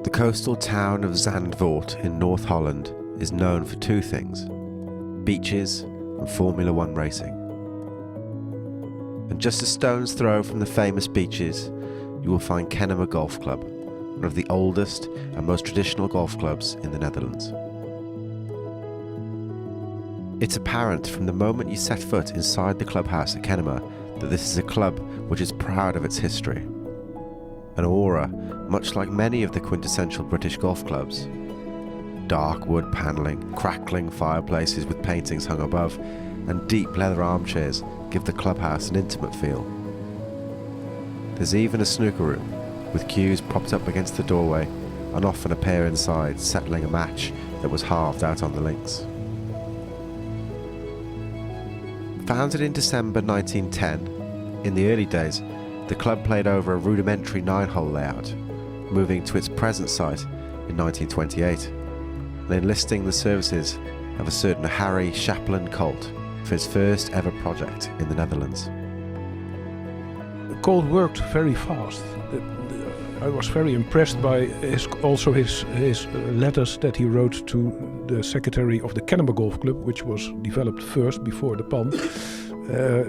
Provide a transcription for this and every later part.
The coastal town of Zandvoort in North Holland is known for two things: beaches and Formula One racing. And just a stone's throw from the famous beaches, you will find Kennemer Golf Club, one of the oldest and most traditional golf clubs in the Netherlands. It's apparent from the moment you set foot inside the clubhouse at Kennemer that this is a club which is proud of its history. An aura, much like many of the quintessential British golf clubs. Dark wood panelling, crackling fireplaces with paintings hung above, and deep leather armchairs give the clubhouse an intimate feel. There's even a snooker room, with cues propped up against the doorway, and often a pair inside settling a match that was halved out on the links. Founded in December 1910, in the early days, the club played over a rudimentary 9-hole layout, moving to its present site in 1928, and enlisting the services of a certain Harry Pennink Colt for his first ever project in the Netherlands. Colt worked very fast. I was very impressed by his letters that he wrote to the secretary of the Kennemer Golf Club, which was developed first before the PAN.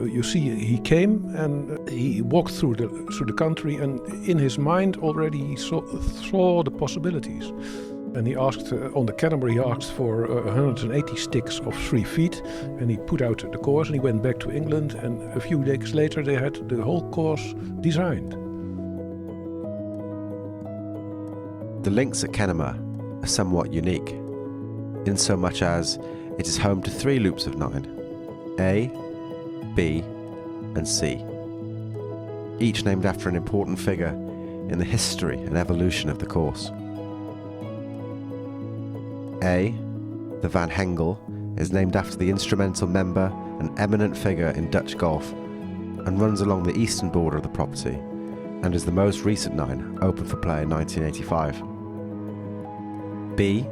You see, he came and he walked through the country, and in his mind already he saw the possibilities. And he asked, on the Kennemer, he asked for 180 sticks of 3 feet, and he put out the course, and he went back to England, and a few days later they had the whole course designed. The links at Kennemer are somewhat unique, in so much as it is home to 3 loops of 9, A, B and C, each named after an important figure in the history and evolution of the course. A, the Van Hengel, is named after the instrumental member and eminent figure in Dutch golf, and runs along the eastern border of the property, and is the most recent 9 open for play in 1985. B,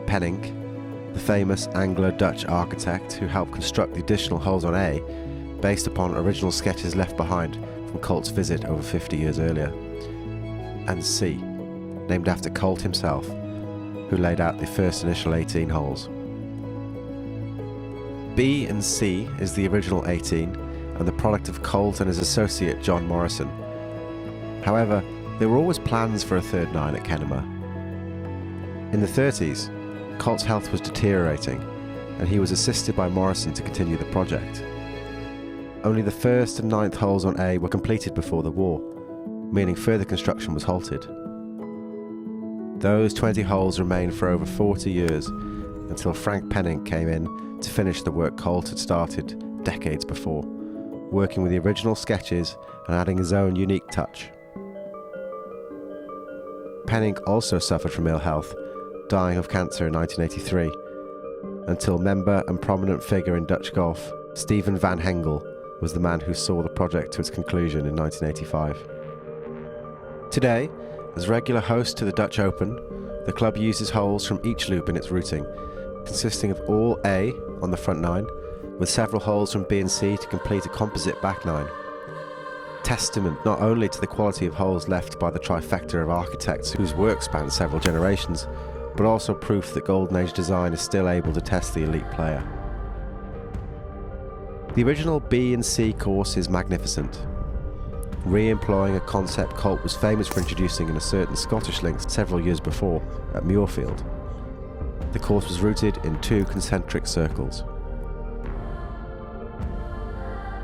Pennink, the famous Anglo-Dutch architect who helped construct the additional holes on A, based upon original sketches left behind from Colt's visit over 50 years earlier. And C, named after Colt himself, who laid out the first initial 18 holes. B and C is the original 18 and the product of Colt and his associate John Morrison. However, there were always plans for a third 9 at Kennemer. In the 30s, Colt's health was deteriorating, and he was assisted by Morrison to continue the project. Only the first and 9th holes on A were completed before the war, meaning further construction was halted. Those 20 holes remained for over 40 years, until Frank Pennink came in to finish the work Colt had started decades before, working with the original sketches and adding his own unique touch. Pennink also suffered from ill health, dying of cancer in 1983, until member and prominent figure in Dutch golf, Steven van Hengel, was the man who saw the project to its conclusion in 1985. Today, as regular host to the Dutch Open, the club uses holes from each loop in its routing, consisting of all A on the front 9, with several holes from B and C to complete a composite back 9. Testament not only to the quality of holes left by the trifecta of architects whose work spans several generations, but also proof that Golden Age design is still able to test the elite player. The original B and C course is magnificent, re-employing a concept Colt was famous for introducing in a certain Scottish links several years before at Muirfield. The course was routed in 2 concentric circles.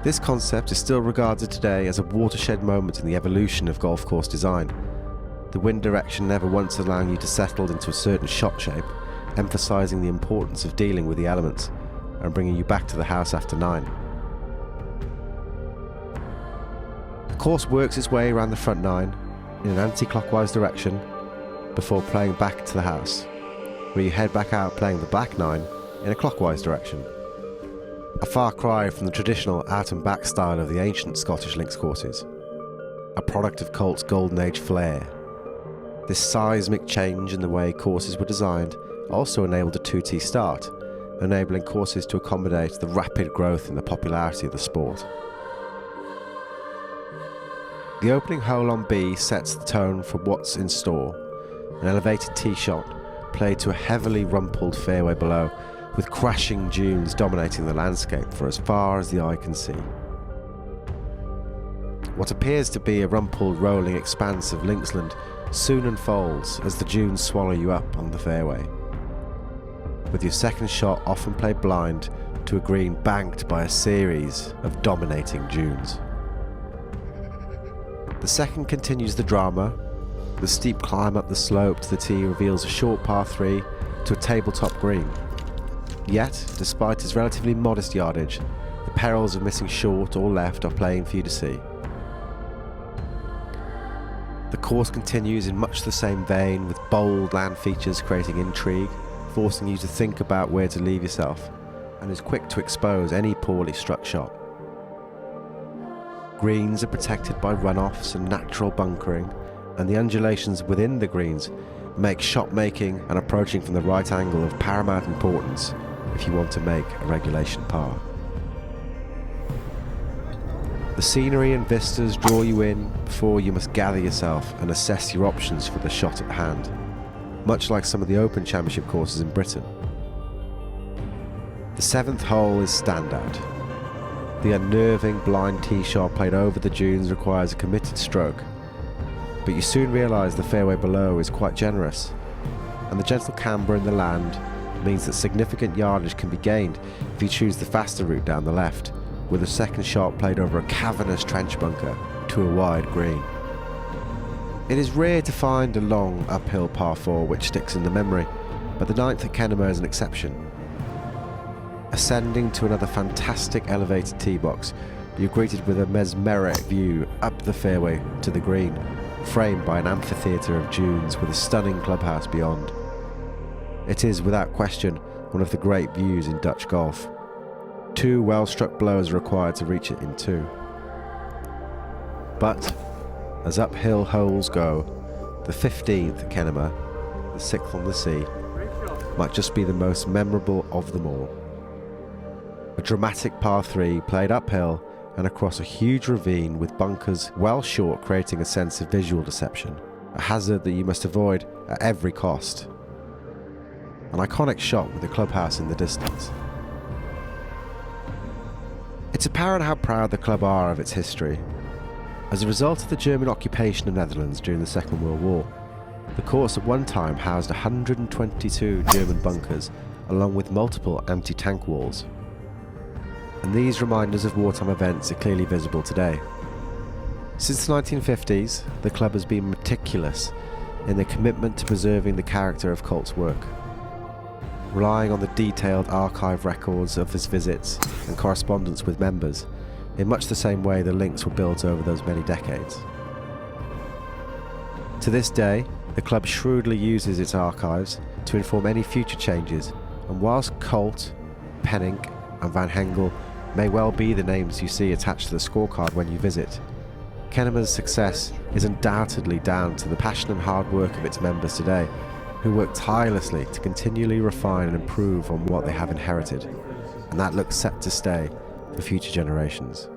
This concept is still regarded today as a watershed moment in the evolution of golf course design, the wind direction never once allowing you to settle into a certain shot shape, emphasising the importance of dealing with the elements and bringing you back to the house after 9. The course works its way around the front 9 in an anti-clockwise direction before playing back to the house, where you head back out playing the back 9 in a clockwise direction. A far cry from the traditional out and back style of the ancient Scottish links courses, a product of Colt's Golden Age flair. This seismic change in the way courses were designed also enabled a 2T start, enabling courses to accommodate the rapid growth in the popularity of the sport. The opening hole on B sets the tone for what's in store, an elevated tee shot played to a heavily rumpled fairway below, with crashing dunes dominating the landscape for as far as the eye can see. What appears to be a rumpled rolling expanse of linksland soon unfolds as the dunes swallow you up on the fairway, with your second shot often played blind to a green banked by a series of dominating dunes. The second continues the drama. The steep climb up the slope to the tee reveals a short par 3 to a tabletop green. Yet, despite its relatively modest yardage, the perils of missing short or left are plain for you to see. The course continues in much the same vein, with bold land features creating intrigue, forcing you to think about where to leave yourself, and is quick to expose any poorly struck shot. Greens are protected by runoffs and natural bunkering, and the undulations within the greens make shot making and approaching from the right angle of paramount importance if you want to make a regulation par. The scenery and vistas draw you in before you must gather yourself and assess your options for the shot at hand, much like some of the Open Championship courses in Britain. The 7th hole is standout. The unnerving blind tee shot played over the dunes requires a committed stroke, but you soon realise the fairway below is quite generous, and the gentle camber in the land means that significant yardage can be gained if you choose the faster route down the left, with a second shot played over a cavernous trench bunker to a wide green. It is rare to find a long uphill par 4 which sticks in the memory, but the 9th at Kennemer is an exception. Ascending to another fantastic elevated tee box, you're greeted with a mesmeric view up the fairway to the green, framed by an amphitheatre of dunes with a stunning clubhouse beyond. It is, without question, one of the great views in Dutch golf. 2 well-struck blows are required to reach it in 2. But, as uphill holes go, the 15th at Kennemer, the 6th on the sea, might just be the most memorable of them all. A dramatic par 3 played uphill and across a huge ravine with bunkers well short, creating a sense of visual deception, a hazard that you must avoid at every cost. An iconic shot with the clubhouse in the distance. It's apparent how proud the club are of its history. As a result of the German occupation of the Netherlands during the Second World War, the course at one time housed 122 German bunkers, along with multiple anti-tank walls. And these reminders of wartime events are clearly visible today. Since the 1950s, the club has been meticulous in their commitment to preserving the character of Colt's work, relying on the detailed archive records of his visits and correspondence with members, in much the same way the links were built over those many decades. To this day, the club shrewdly uses its archives to inform any future changes, and whilst Colt, Pennink and Van Hengel may well be the names you see attached to the scorecard when you visit, Kennemer's success is undoubtedly down to the passion and hard work of its members today, who work tirelessly to continually refine and improve on what they have inherited, and that looks set to stay for future generations.